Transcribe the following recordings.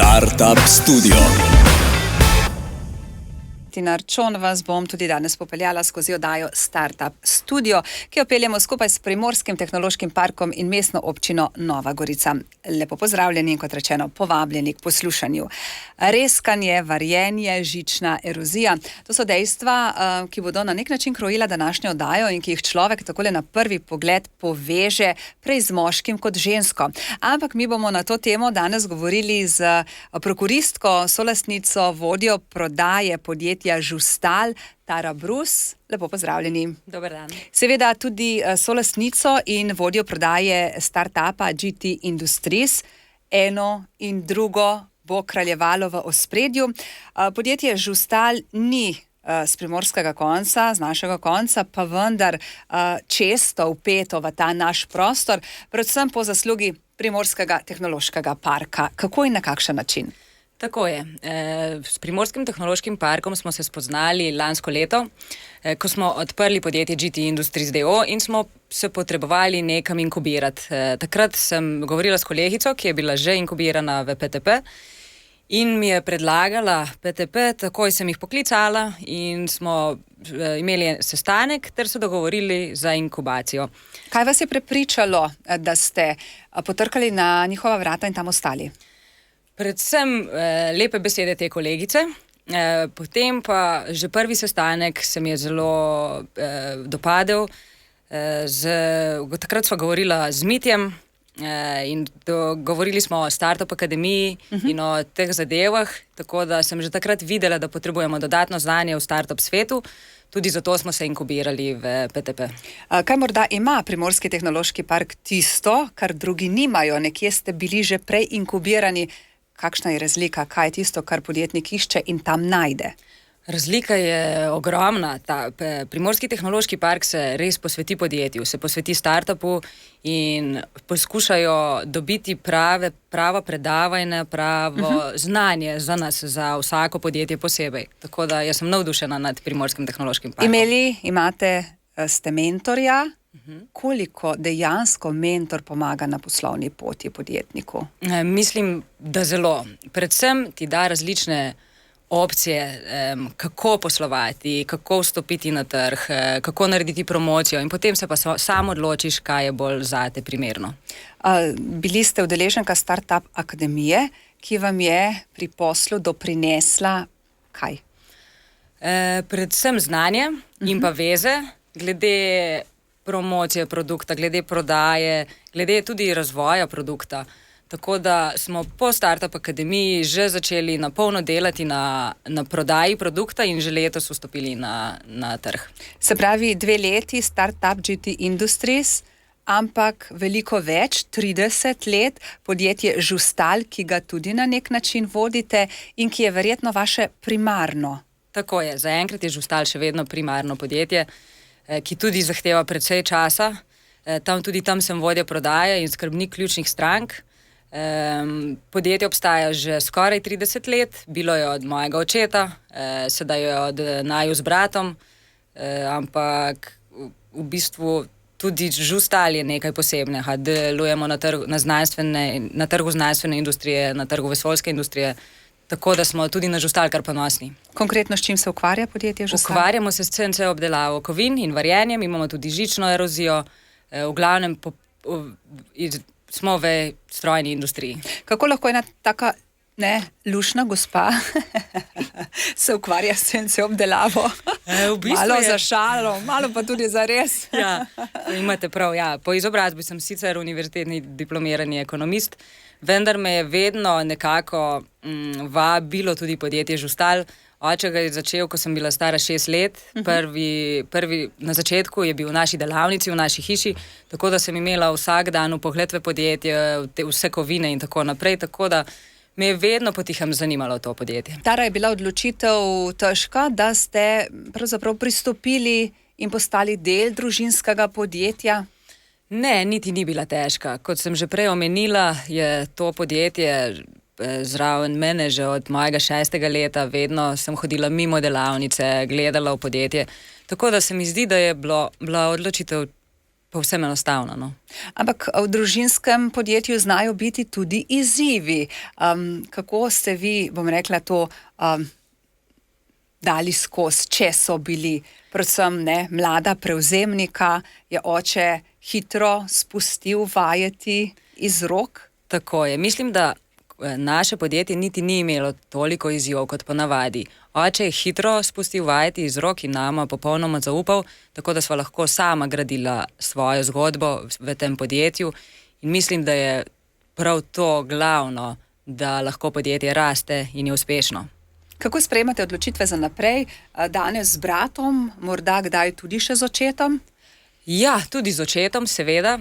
Startup Studio. Tina Arčon vas bom tudi danes popeljala skozi oddajo Startup Studio, ki jo peljemo skupaj s Primorskim tehnološkim parkom in mestno občino Nova Gorica. Lepo pozdravljeni in kot rečeno povabljeni k poslušanju. Reskanje, varjenje, žična erozija, to so dejstva, ki bodo na nek način krojila današnjo oddajo in ki jih človek takole na prvi pogled poveže prej z moškim kot žensko. Ampak mi bomo na to temo danes govorili z prokuristko, solastnico, vodjo prodaje podjetja Žustal, Tara Brus. Lepo pozdravljeni. Dober dan. Seveda tudi solastnico in vodjo prodaje startupa GT Industries. Eno in drugo bo kraljevalo v ospredju. Podjetje Žustal ni z primorskega konca, z našega konca, pa vendar često vpeto v ta naš prostor, predvsem po zaslugi Primorskega tehnološkega parka. Kako in na kakšen način? Tako je. S Primorskim tehnološkim parkom smo se spoznali lansko leto, ko smo odprli podjetje GT Industries d.o. in smo se potrebovali nekam inkubirati. Takrat sem govorila s kolegico, ki je bila že inkubirana v PTP in mi je predlagala PTP, takoj sem jih poklicala in smo imeli sestanek ter se dogovorili za inkubacijo. Kaj vas je prepričalo, da ste potrkali na njihova vrata in tam ostali? Predvsem lepe besede te kolegice, potem pa že prvi sestanek se mi je zelo dopadel. Takrat sva govorila z Mitjem in govorili smo o Startup Akademiji in o teh zadevah, tako da sem že takrat videla, da potrebujemo dodatno znanje v startup svetu. Tudi zato smo se inkubirali v PTP. Kaj morda ima Primorski tehnološki park tisto, kar drugi nimajo? Nekje ste bili že prej inkubirani. Kakšna je razlika? Kaj je tisto, kar podjetnik išče in tam najde? Razlika je ogromna. Primorski tehnološki park se res posveti podjetju, se posveti startupu in poskušajo dobiti pravo predavanje, pravo znanje za nas, za vsako podjetje posebej. Tako da jaz sem navdušena nad Primorskim tehnološkim parkom. Ste mentorja. Koliko dejansko mentor pomaga na poslovni poti podjetniku? Mislim, da zelo. Predvsem ti da različne opcije, kako poslovati, kako vstopiti na trg, kako narediti promocijo in potem se pa sam odločiš, kaj je bolj zate primerno. Bili ste udeleženka Startup Akademije, ki vam je pri poslu doprinesla kaj? Predvsem znanje in pa veze glede promocije produkta, glede prodaje, glede tudi razvoja produkta. Tako da smo po Startup Akademiji že začeli na polno delati na prodaji produkta in že letos vstopili na trg. Se pravi, 2 leti Startup GT Industries, ampak veliko več, 30 let, podjetje Žustal, ki ga tudi na nek način vodite in ki je verjetno vaše primarno. Tako je, zaenkrat je Žustal še vedno primarno podjetje, ki tudi zahteva precej časa. Tam sem vodja prodaje in skrbnik ključnih strank. Podjetje obstaja že skoraj 30 let, bilo je od mojega očeta, sedaj je od naju z bratom, ampak v bistvu tudi Žustal je nekaj posebnega. Delujemo na trgu znanstvene industrije, na trgu vesoljske industrije, tako da smo tudi na Žustal kar ponosni. Konkretno s čim se ukvarja podjetje Žustal? Ukvarjamo se s CNC obdelavo kovin in varjenjem, imamo tudi žično erozijo, v glavnem smo v strojni industriji. Kako lahko ena taka lušna gospa se ukvarja s CNC obdelavo? Malo za šalo, malo pa tudi za res. Ja, imate prav, ja. Po izobrazbi sem sicer univerzitetni diplomirani ekonomist, vendar me je vedno nekako vabilo tudi podjetje Žustal. Oče ga je začel, ko sem bila stara 6 let. Prvi na začetku je bil v naši delavnici, v naši hiši, tako da sem imela vsak dan vpogled v podjetje, vse kovine in tako naprej, tako da me je vedno potihem zanimalo to podjetje. Tara, je bila odločitev težka, da ste pravzaprav pristopili in postali del družinskega podjetja? Ne, niti ni bila težka. Kot sem že prej omenila, je to podjetje zraven mene že od mojega 6. leta, vedno sem hodila mimo delavnice, gledala v podjetje, tako da se mi zdi, da je bila odločitev povsem enostavno. No. Ampak v družinskem podjetju znajo biti tudi izzivi. Kako ste vi, bom rekla, to dali skozi, če so bili predvsem mlada prevzemnika, je oče hitro spustil vajeti iz rok? Tako je. Mislim, da naše podjetje niti ni imelo toliko izzivov kot ponavadi. Oče je hitro spustil vajeti iz rok in nama popolnoma zaupal, tako da sva lahko sama gradila svojo zgodbo v tem podjetju in mislim, da je prav to glavno, da lahko podjetje raste in je uspešno. Kako sprejemate odločitve za naprej? Danes z bratom, morda kdaj tudi še z očetom? Ja, tudi z očetom, seveda.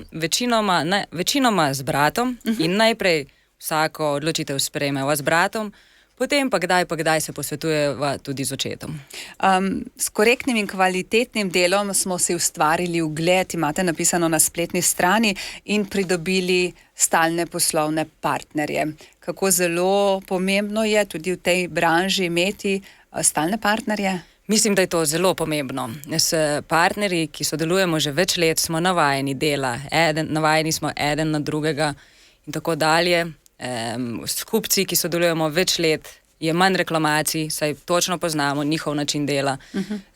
Večinoma z bratom in najprej vsako odločitev sprejmeva z bratom, potem pa kdaj se posvetujeva tudi z očetom. S korektnim in kvalitetnim delom smo si ustvarili ugled, imate napisano na spletni strani, in pridobili stalne poslovne partnerje. Kako zelo pomembno je tudi v tej branži imeti stalne partnerje? Mislim, da je to zelo pomembno. S partnerji, ki sodelujemo že več let, smo navajeni dela, navajeni smo eden na drugega in tako dalje. S kupci, ki sodelujemo več let, je manj reklamacij, saj točno poznamo njihov način dela.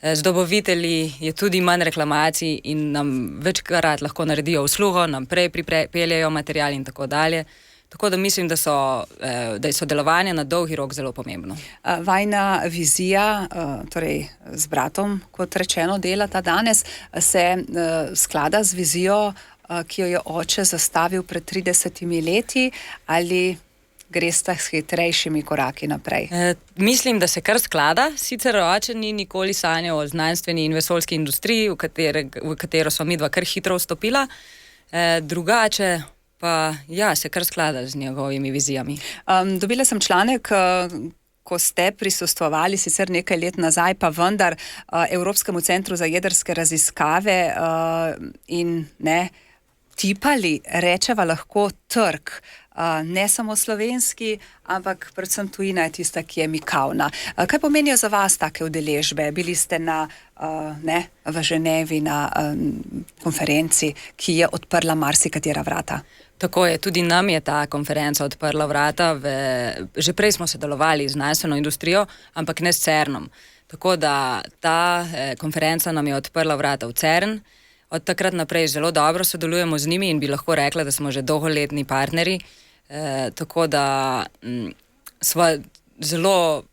Z dobavitelji je tudi manj reklamacij in nam večkrat lahko naredijo uslugo, nam prej pripeljejo material in tako dalje. Tako da mislim, da je sodelovanje na dolgi rok zelo pomembno. Vajna vizija, torej z bratom, kot rečeno, delata danes, se sklada z vizijo, ki jo je oče zastavil pred 30 leti, ali gresta s hitrejšimi koraki naprej? Mislim, da se kar sklada. Sicer oče ni nikoli sanjal o znanstveni in vesoljski industriji, v katero smo midva kar hitro vstopila. Drugače pa se kar sklada z njegovimi vizijami. Dobila sem članek, ko ste prisustvovali sicer nekaj let nazaj, pa vendar Evropskemu centru za jedrske raziskave in tipali, rečeva lahko, trg. Ne samo slovenski, ampak predvsem tujina je tista, ki je mikavna. Kaj pomenijo za vas take udeležbe? Bili ste v Ženevi na konferenci, ki je odprla marsikatera vrata. Tako je, tudi nam je ta konferenca odprla vrata. Že prej smo sodelovali z znanstveno industrijo, ampak ne s CERN-om. Tako da ta konferenca nam je odprla vrata v CERN. Od takrat naprej zelo dobro sodelujemo z njimi in bi lahko rekla, da smo že dolgoletni partnerji. Tako da sva zelo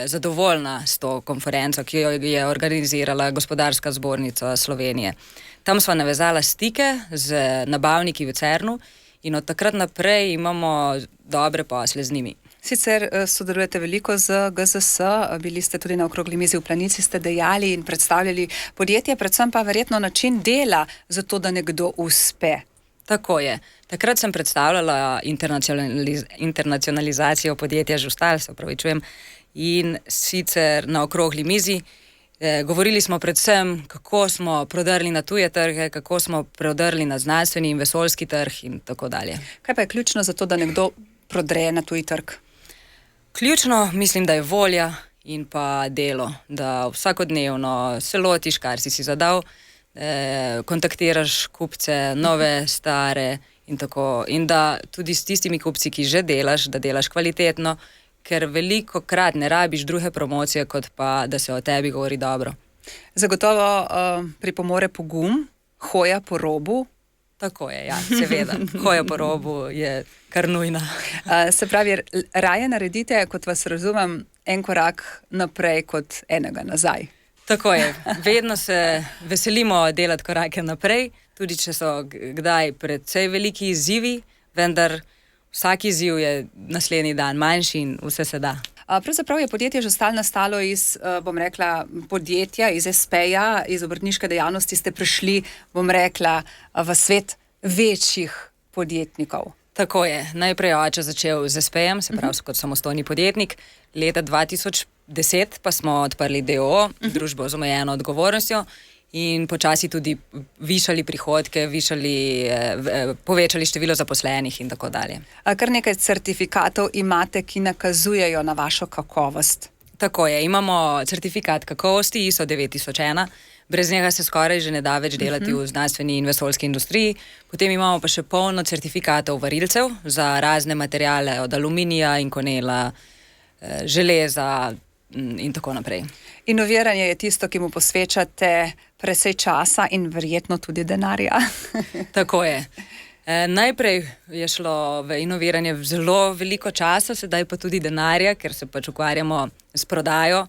zadovoljna s to konferenco, ki jo je organizirala Gospodarska zbornica Slovenije. Tam sva navezala stike z nabavniki v CERN-u in od takrat naprej imamo dobre posle z njimi. Sicer sodelujete veliko z GZS, bili ste tudi na okrogli mizi v Planici, ste dejali in predstavljali podjetje, predvsem pa verjetno način dela za to, da nekdo uspe. Tako je. Takrat sem predstavljala internacionalizacijo podjetja Žustal, se opravičujem, in sicer na okrogli mizi. Govorili smo predvsem, kako smo prodrli na tuje trge, kako smo prodrli na znanstveni in vesoljski trg in tako dalje. Kaj pa je ključno za to, da nekdo prodre na tuji trg? Ključno mislim, da je volja in pa delo, da vsakodnevno se lotiš, kar si zadal, kontaktiraš kupce, nove, stare in tako. In da tudi s tistimi kupci, ki že delaš, da delaš kvalitetno, ker veliko krat ne rabiš druge promocije, kot pa da se o tebi govori dobro. Zagotovo pripomore pogum, hoja po robu. Tako je, ja, seveda. Hoja po robu je kar nujna. Se pravi, raje naredite, kot vas razumem, en korak naprej kot enega nazaj. Tako je. Vedno se veselimo delati korake naprej, tudi če so kdaj precej veliki izzivi, vendar vsak izziv je naslednji dan manjši in vse se da. Pravzaprav je podjetje Žustal nastalo iz, podjetja, iz SP-ja, iz obrtniške dejavnosti ste prišli, v svet večjih podjetnikov. Tako je. Najprej oče začel z SP-jem, se pravi kot samostojni podjetnik. Leta 2010 pa smo odprli DOO, družbo z omejeno odgovornostjo, in počasi tudi višali prihodke, povečali število zaposlenih in tako dalje. Kar nekaj certifikatov imate, ki nakazujejo na vašo kakovost. Tako je, imamo certifikat kakovosti ISO 9001, Brez njega se skoraj že ne da več delati v znanstveni in vesoljski industriji. Potem imamo pa še polno certifikatov varilcev za razne materiale, od aluminija in konela, železa in tako naprej. Inoviranje je tisto, ki mu posvečate precej časa in verjetno tudi denarja. Tako je. Najprej je šlo v inoviranje zelo veliko časa, sedaj pa tudi denarja, ker se pač ukvarjamo s prodajo.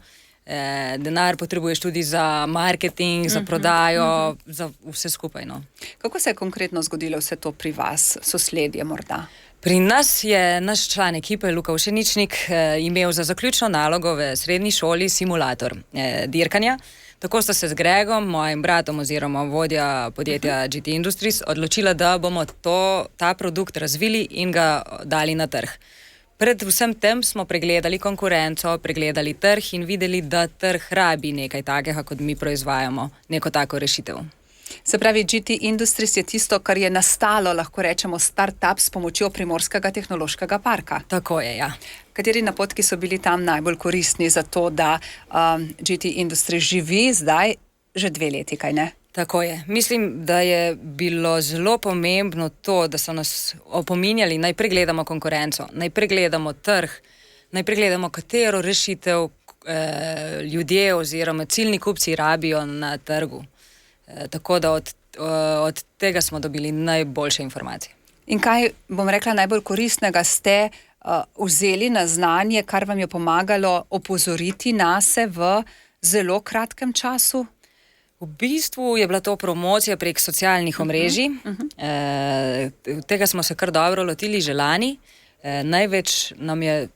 Denar potrebuješ tudi za marketing, za prodajo, za vse skupaj. No. Kako se je konkretno zgodilo vse to pri vas, sosledje morda? Pri nas je naš član ekipe, Luka Ušeničnik, imel za zaključno nalogo v srednji šoli simulator dirkanja. Tako sta se z Gregom, mojim bratom oziroma vodja podjetja GT Industries, odločila, da bomo ta produkt razvili in ga dali na trg. Pred vsem tem smo pregledali konkurenco, pregledali trg in videli, da trg rabi nekaj takega, kot mi proizvajamo, neko tako rešitev. Se pravi, GT Industries je tisto, kar je nastalo, lahko rečemo, start-up s pomočjo Primorskega tehnološkega parka. Tako je, ja. Kateri napotki so bili tam najbolj koristni za to, da GT Industries živi zdaj že 2 leti, kaj ne? Tako je. Mislim, da je bilo zelo pomembno to, da so nas opominjali, naj pregledamo konkurenco, naj pregledamo trg, naj pregledamo, katero rešitev ljudje oziroma ciljni kupci rabijo na trgu. Tako da od tega smo dobili najboljše informacije. In kaj, bom rekla, najbolj koristnega ste vzeli na znanje, kar vam je pomagalo opozoriti nase v zelo kratkem času? V bistvu je bila to promocija prek socialnih omrežij. Tega smo se kar dobro lotili že lani.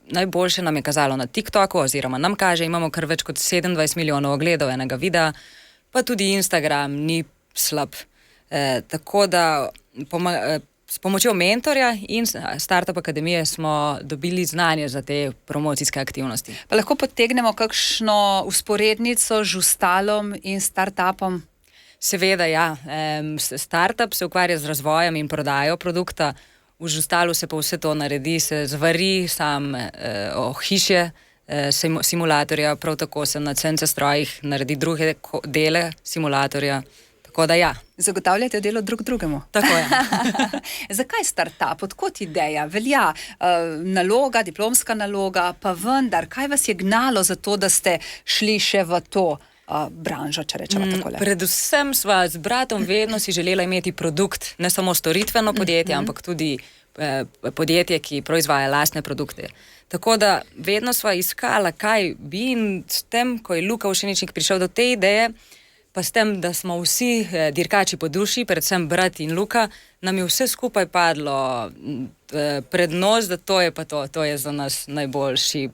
Najboljše nam je kazalo na TikToku, oziroma nam kaže, imamo kar več kot 27 milijonov ogledov enega videa, pa tudi Instagram ni slab. Tako da s pomočjo mentorja in Startup Akademije smo dobili znanje za te promocijske aktivnosti. Pa lahko potegnemo kakšno usporednico z Žustalom in startupom? Seveda, ja. Startup se ukvarja z razvojem in prodajo produkta, v Žustalu se pa vse to naredi, se zvari sam ohišje simulatorja, prav tako se na CNC strojih naredi druge dele simulatorja. Tako da ja. Zagotavljate delo drug drugemu. Tako je. Zakaj startup? Odkot ideja? Velja naloga, diplomska naloga, pa vendar, kaj vas je gnalo za to, da ste šli še v to branžo, če rečemo takole? Predvsem sva z bratom vedno si želela imeti produkt, ne samo storitveno podjetje, ampak tudi podjetje, ki proizvaja lastne produkte. Tako da vedno sva iskala, kaj bi, in s tem, ko je Luka Ušeničnik prišel do te ideje, pa s tem, da smo vsi dirkači po duši, predvsem brat in Luka, nam je vse skupaj padlo pred nos, da to je pa to je za nas najboljši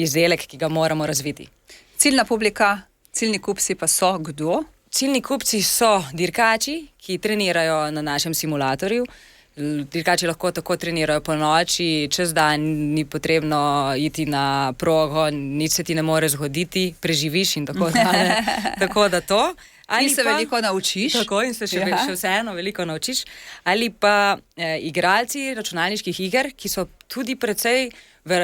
izdelek, ki ga moramo razviti. Ciljna publika, ciljni kupci pa so kdo? Ciljni kupci so dirkači, ki trenirajo na našem simulatorju. Dirkači lahko tako trenirajo po noči, čez dan ni potrebno iti na progo, nič se ti ne more zgoditi, preživiš in tako dalje. Tako da to. Ali se veliko naučiš. Tako, in se še vseeno veliko naučiš. Ali pa igralci računalniških iger, ki so tudi precej v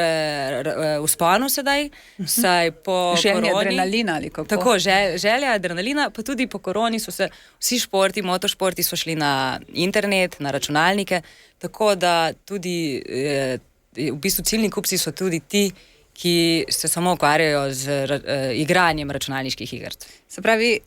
vzponu sedaj, saj po želja koroni... adrenalina ali kako? Tako, želja adrenalina, pa tudi po koroni so se vsi športi, motošporti so šli na internet, na računalnike, tako da tudi v bistvu ciljni kupci so tudi ti, ki se samo ukvarjajo z igranjem računalniških iger. Se pravi,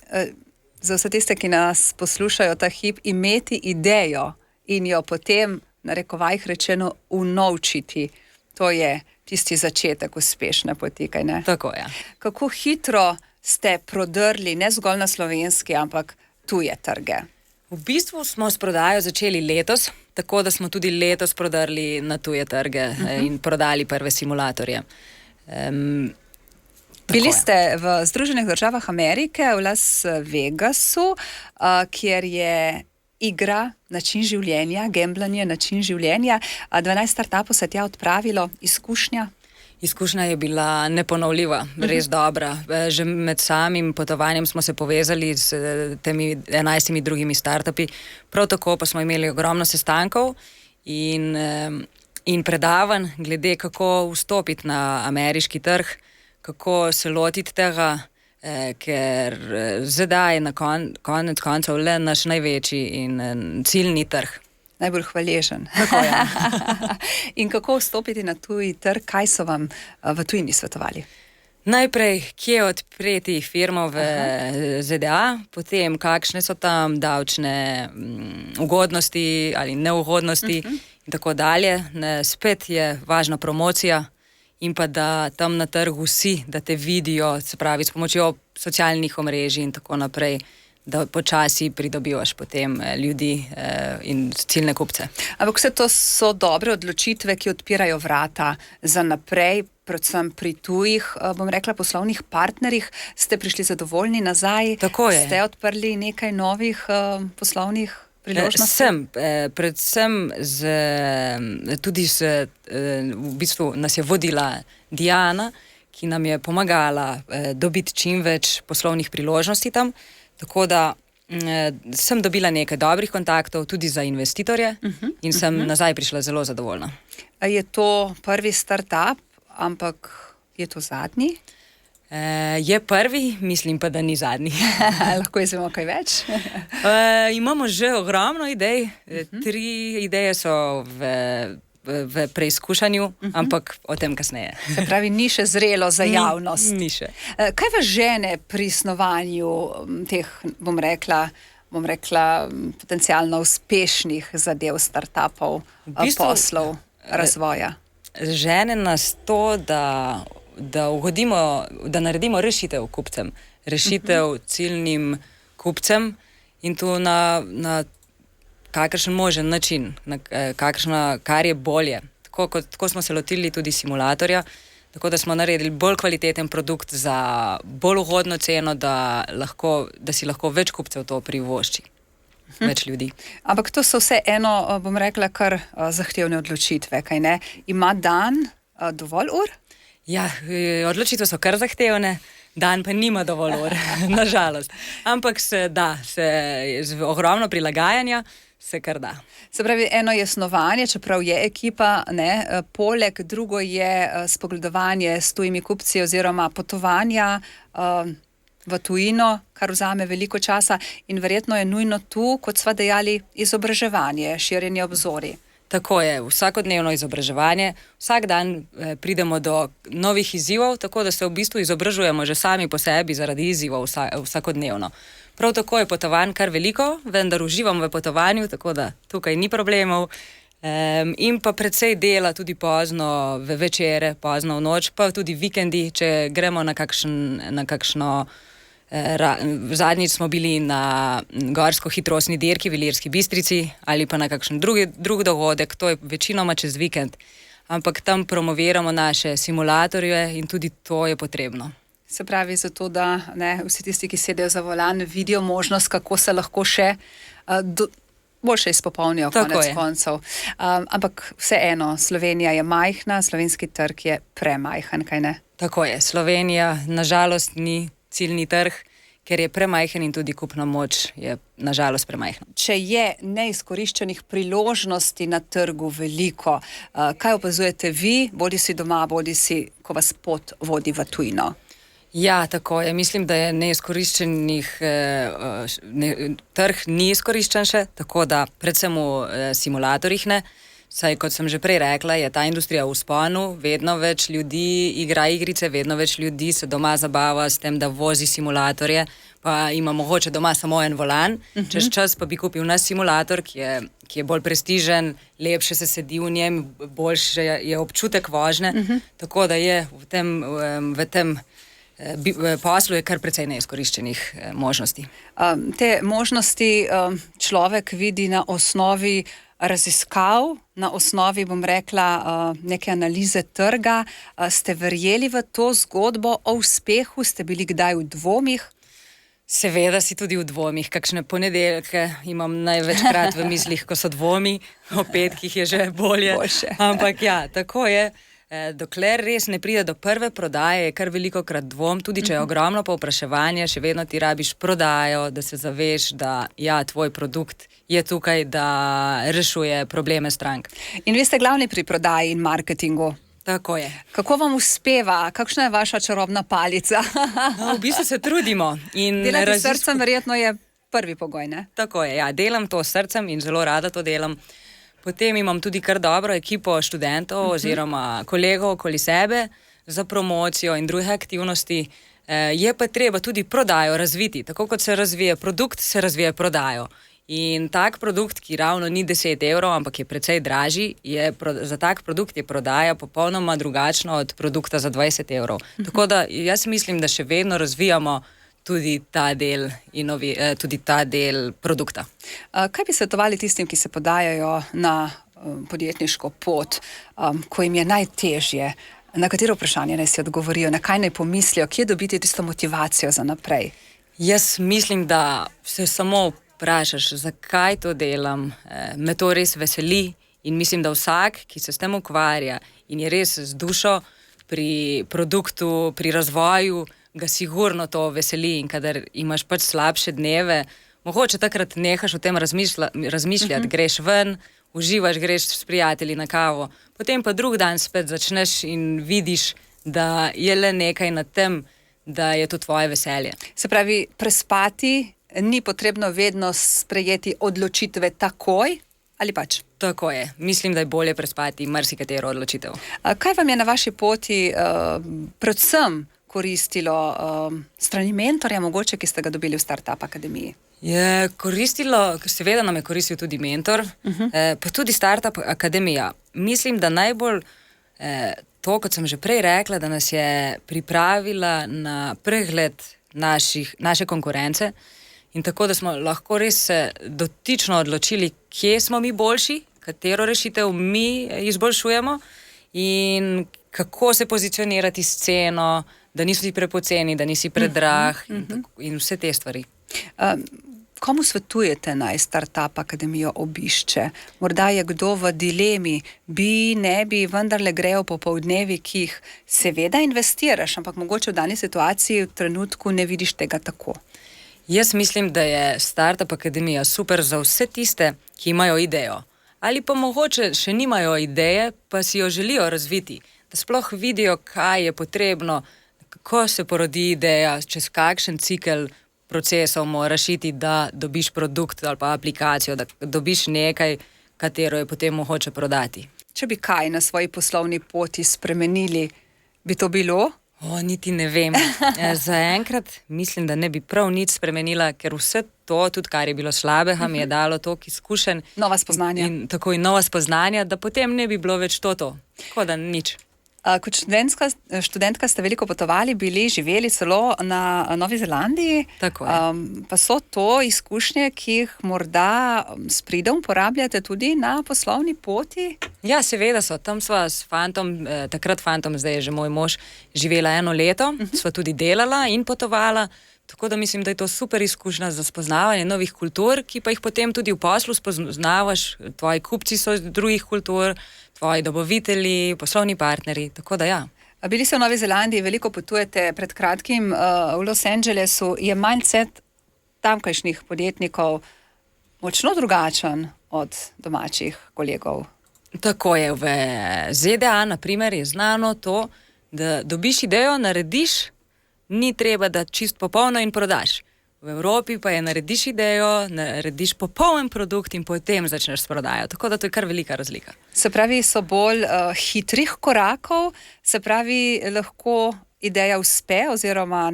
za vse tiste, ki nas poslušajo ta hip, imeti idejo in jo potem, na rekovajih rečeno, unovčiti, to je tisti začetek uspešne poti, kaj ne? Tako, ja. Kako hitro ste prodrli, ne zgolj na slovenski, ampak tuje trge? V bistvu smo s prodajo začeli letos, tako da smo tudi letos prodrli na tuje trge in prodali prve simulatorje. Bili ste v Združenih državah Amerike, v Las Vegasu, kjer je igra način življenja, gamblanje način življenja. 12 startupov se tja odpravilo, izkušnja? Izkušnja je bila neponovljiva, res dobra. Že med samim potovanjem smo se povezali s temi 11 drugimi startupi, prav tako pa smo imeli ogromno sestankov in predavanj glede, kako vstopiti na ameriški trg, kako se lotiti tega. ker ZDA je na konec koncev le naš največji in ciljni trg. Najbolj hvaležen. Tako je. In kako vstopiti na tuji trg, kaj so vam v tujini svetovali? Najprej, kje odpreti firmo v ZDA, potem kakšne so tam davčne ugodnosti ali neugodnosti in tako dalje. Spet je važna promocija in pa da tam na trgu vsi, da te vidijo, se pravi s pomočjo socialnih omrežij in tako naprej, da počasi pridobivaš potem ljudi in ciljne kupce. Ampak vse to so dobre odločitve, ki odpirajo vrata za naprej, predvsem pri tujih, bom rekla, poslovnih partnerjih. Ste prišli zadovoljni nazaj? Tako je. Ste odprli nekaj novih poslovnih priložnosti? Sem, predvsem tudi v bistvu nas je vodila Diana, ki nam je pomagala dobiti čim več poslovnih priložnosti tam. Tako da sem dobila nekaj dobrih kontaktov tudi za investitorje in sem nazaj prišla zelo zadovoljna. Je to prvi startup, ampak je to zadnji? Je prvi, mislim pa, da ni zadnji. Lahko izvemo kaj več? Imamo že ogromno idej. 3 ideje so v preizkušanju, ampak o tem kasneje. Se pravi, ni še zrelo za javnost. Ni še. Kaj vas žene pri snovanju teh, bom rekla, potencialno uspešnih zadev, startupov, poslov, razvoja? Žene nas to, da ugodimo, da naredimo rešitev kupcem, rešitev ciljnim kupcem in to na kakršen možen način, kar je bolje. Tako smo se lotili tudi simulatorja, tako da smo naredili bolj kvaliteten produkt za bolj ugodno ceno, da si lahko več kupcev to privošči. Več ljudi. Ampak to so vseeno, bom rekla, kar zahtevne odločitve, kaj ne? Ima dan dovolj ur? Ja, odločitve so kar zahtevne, dan pa nima dovolj ur, nažalost. Ampak se z ogromno prilagajanja se kar da. Se pravi, eno je snovanje, čeprav je ekipa, poleg drugo je spogledovanje s tujimi kupci oziroma potovanja v tujino, kar vzame veliko časa in verjetno je nujno tu, kot sva dejali, izobraževanje, širjenje obzorij. Tako je, vsakodnevno izobraževanje, vsak dan pridemo do novih izzivov, tako da se v bistvu izobražujemo že sami po sebi zaradi izzivov vsakodnevno. Prav tako je potovanj kar veliko, vendar uživam v potovanju, tako da tukaj ni problemov. In pa precej dela tudi pozno v večere, pozno v noč, pa tudi vikendi, če gremo na kakšno. Zadnjič smo bili na gorsko-hitrostni dirki v Ilirski Bistrici ali pa na kakšen drug dogodek, to je večinoma čez vikend. Ampak tam promoviramo naše simulatorje in tudi to je potrebno. Se pravi, zato da vsi tisti, ki sedejo za volan, vidijo možnost, kako se lahko še boljše izpopolnijo konec koncev. Ampak vseeno, Slovenija je majhna, slovenski trg je premajhen, kaj ne? Tako je, Slovenija nažalost ni ciljni trg, ker je premajhen in tudi kupna moč je nažalost premajhna. Če je neizkoriščenih priložnosti na trgu veliko, kaj opazujete vi, bodisi doma, bodisi, ko vas pot vodi v tujino? Ja, tako je. Mislim, da je trg ni izkoriščen še, tako da predvsem v simulatorjih ne. Saj, kot sem že prej rekla, je ta industrija v vzponu, vedno več ljudi igra igrice, vedno več ljudi se doma zabava s tem, da vozi simulatorje, pa ima mogoče doma samo en volan, čez čas pa bi kupil naš simulator, ki je bolj prestižen, lepše se sedi v njem, boljše je občutek vožnje, tako da je v tem poslu je kar precej neizkoriščenih možnosti. Te možnosti človek vidi na osnovi raziskav, na osnovi, bom rekla, neke analize trga. Ste verjeli v to zgodbo o uspehu? Ste bili kdaj v dvomih? Seveda si tudi v dvomih. Kakšne ponedeljke imam največkrat v mislih, ko so dvomi, o petkih je že bolje. Ampak ja, tako je. Dokler res ne pride do prve prodaje, je kar velikokrat dvom, tudi če je ogromno povpraševanje, še vedno ti rabiš prodajo, da se zaveš, da ja, tvoj produkt je tukaj, da rešuje probleme strank. In vi ste glavni pri prodaji in marketingu? Tako je. Kako vam uspeva? Kakšna je vaša čarobna palica? No, v bistvu se trudimo. Delati s srcem verjetno je prvi pogoj, ne? Tako je, ja. Delam to s srcem in zelo rada to delam. Potem imam tudi kar dobro ekipo študentov oziroma kolegov okoli sebe za promocijo in druge aktivnosti. Je pa treba tudi prodajo razviti. Tako kot se razvije produkt, se razvije prodajo. In tak produkt, ki ravno ni 10 evrov, ampak je precej dražji, za tak produkt je prodaja popolnoma drugačna od produkta za 20 evrov. Tako da jaz mislim, da še vedno razvijamo tudi ta del produkta. Kaj bi svetovali tistim, ki se podajajo na podjetniško pot, ko jim je najtežje? Na katero vprašanje naj si odgovorijo, na kaj naj pomislijo, kje dobiti tisto motivacijo za naprej? Jaz mislim, da se samo vprašaš, zakaj to delam, me to res veseli in mislim, da vsak, ki se s tem ukvarja in je res z dušo pri produktu, pri razvoju, ga sigurno to veseli in kadar imaš pač slabše dneve, mogoče takrat nehaš o tem razmišljati, greš ven, uživaš, greš s prijatelji na kavo, potem pa drug dan spet začneš in vidiš, da je le nekaj na tem, da je to tvoje veselje. Se pravi, prespati ni potrebno vedno sprejeti odločitve takoj, ali pač? Tako je. Mislim, da je bolje prespati marsikatero odločitev. Kaj vam je na vaši poti predvsem koristilo strani mentorja, mogoče, ki ste ga dobili v Startup Akademiji? Je koristilo, seveda nam je koristil tudi mentor, pa tudi Startup Akademija. Mislim, da najbolj to, kot sem že prej rekla, da nas je pripravila na pregled naše konkurence in tako, da smo lahko res dotično odločili, kje smo mi boljši, katero rešitev mi izboljšujemo in kako se pozicionirati s ceno, da nisi prepoceni, da nisi predrag in vse te stvari. Komu svetujete naj Startup Akademijo obišče? Morda je kdo v dilemi, ne bi, vendarle grejo popoldnevi, ki jih seveda investiraš, ampak mogoče v dani situaciji v trenutku ne vidiš tega tako. Jaz mislim, da je Startup Akademija super za vse tiste, ki imajo idejo. Ali pa mogoče še nimajo ideje, pa si jo želijo razviti. Da sploh vidijo, kaj je potrebno, kako se porodi ideja, čez kakšen cikel procesov moraš iti, da dobiš produkt ali pa aplikacijo, da dobiš nekaj, katero je potem mogoče prodati. Če bi kaj na svoji poslovni poti spremenili, bi to bilo? Niti ne vem. Zaenkrat mislim, da ne bi prav nič spremenila, ker vse to, tudi kar je bilo slabega, mi je dalo toliko izkušenj. Nova spoznanja. In tako in nova spoznanja, da potem ne bi bilo več to. Tako da nič. Kot študentka ste veliko potovali, bili, živeli celo na Novi Zelandiji. Tako je. Pa so to izkušnje, ki jih morda s pridom uporabljate tudi na poslovni poti? Ja, seveda so. Tam sva s fantom, takrat fantom, zdaj je že moj mož, živela 1 leto, sva tudi delala in potovala. Tako da mislim, da je to super izkušnja za spoznavanje novih kultur, ki pa jih potem tudi v poslu spoznavaš. Tvoji kupci so iz drugih kultur, tvoji dobavitelji, poslovni partnerji, tako da ja. Bili ste v Novi Zelandiji, veliko potujete, pred kratkim v Los Angelesu. Je mindset tamkajšnjih podjetnikov močno drugačen od domačih kolegov? Tako je. V ZDA, na primer, je znano to, da dobiš idejo, narediš, ni treba, da čist popolno in prodaš. V Evropi pa je narediš idejo, narediš popoln produkt in potem začneš s prodajo. Tako da to je kar velika razlika. Se pravi, so bolj hitrih korakov, se pravi, lahko ideja uspe oziroma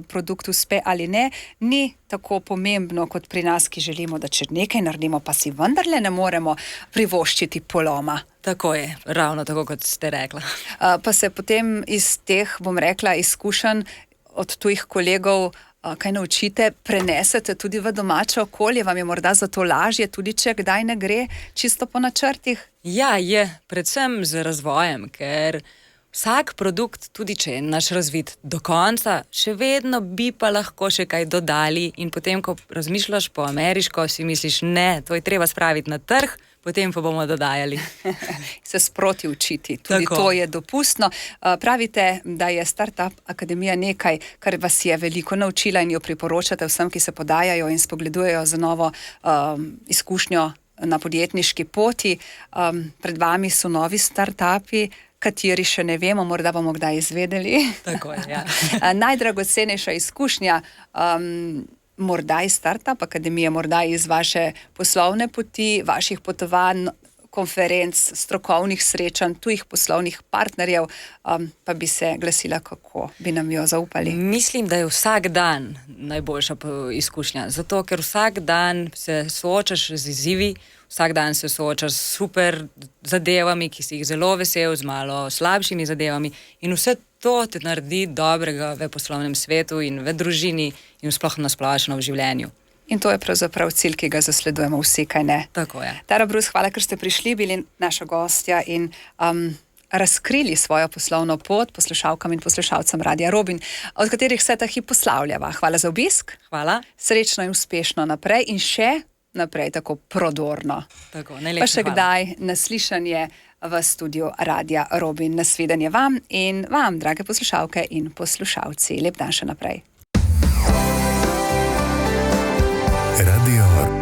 produkt uspe ali ne, ni tako pomembno kot pri nas, ki želimo, da če nekaj naredimo, pa si vendarle ne moremo privoščiti poloma. Tako je, ravno tako, kot ste rekla. Pa se potem iz teh, bom rekla, izkušenj od tujih kolegov kaj naučite, prenesete tudi v domače okolje, vam je morda zato lažje, tudi če kdaj ne gre čisto po načrtih? Ja, je, predvsem z razvojem, ker vsak produkt, tudi če je naš razvit do konca, še vedno bi pa lahko še kaj dodali in potem, ko razmišljaš po ameriško, si misliš, ne, to je treba spraviti na trg, potem pa bomo dodajali. Se sproti učiti, tudi tako. To je dopustno. Pravite, da je Startup Akademija nekaj, kar vas je veliko naučila in jo priporočate vsem, ki se podajajo in spogledujejo za novo izkušnjo na podjetniški poti. Pred vami so novi startupi. kateri še ne vemo, morda bomo kdaj izvedeli. Tako je, ja. Najdragocenejša izkušnja, morda iz Startup Akademije, morda iz vaše poslovne poti, vaših potovanj, konferenc, strokovnih srečanj, tujih poslovnih partnerjev, pa bi se glasila, kako bi nam jo zaupali. Mislim, da je vsak dan najboljša izkušnja, zato ker vsak dan se soočaš z izzivi, vsak dan se soočaš s super zadevami, ki si jih zelo vesel, z malo slabšimi zadevami in vse to te naredi dobrega v poslovnem svetu in v družini in sploh na splošno v življenju. In to je pravzaprav cilj, ki ga zasledujemo vsi, kaj ne? Tako je. Tara Brus, hvala, ker ste prišli, bili naša gostja in razkrili svojo poslovno pot poslušalkam in poslušalcem Radia Robin, od katerih se ta hip poslavljava. Hvala za obisk. Hvala. Srečno in uspešno naprej in še naprej tako prodorno. Tako, pa še kdaj naslišanje v studiu Radia Robin. Nasvidenje vam in vam, drage poslušalke in poslušalci. Lep dan še naprej. Radio